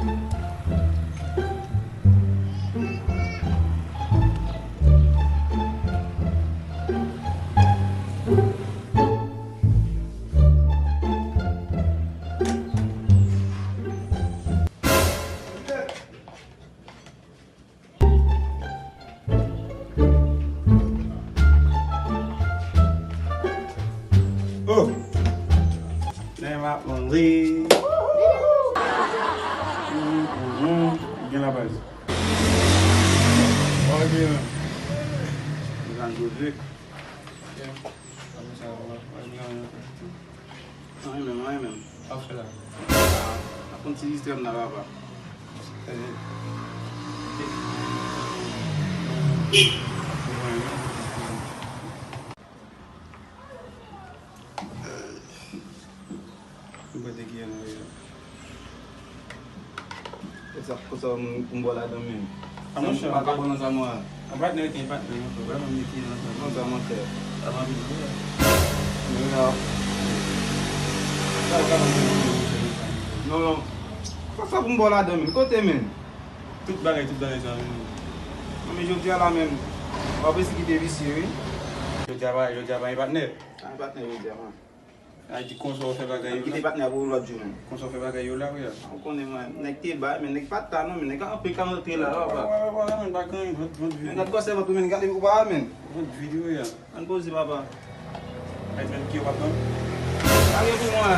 Oh, name out mon lit. Bien la base. Ok. Vous en jouez. Non, même. Parfait là. On continue système là-bas. Cosa kumbola domin. Ano siya? Makapo na sa mga. Abat na itin, bat na yun. Problema ni Kino. Ano sa mga kaya? Tama dito. No. Cosa kumbola domin. Kote men. Tout bagay sa amin. Kami jodi ala men. Wabe si kite visye. Yo jabay partner. Ay batne jodi ala. Ay di konso fe bagay yo. Kite batne abu lo jumen. Konso fe bagay yo la ya. Ako kone man nek te ba men nek patta no men nek ka pe kam te la ba. Wala man bakay votre Men vidéo. gat ko se ba tu men gat le ba men. Votre vidéo ya. An bozi baba. Ay men ki wa kan. Allez pour moi.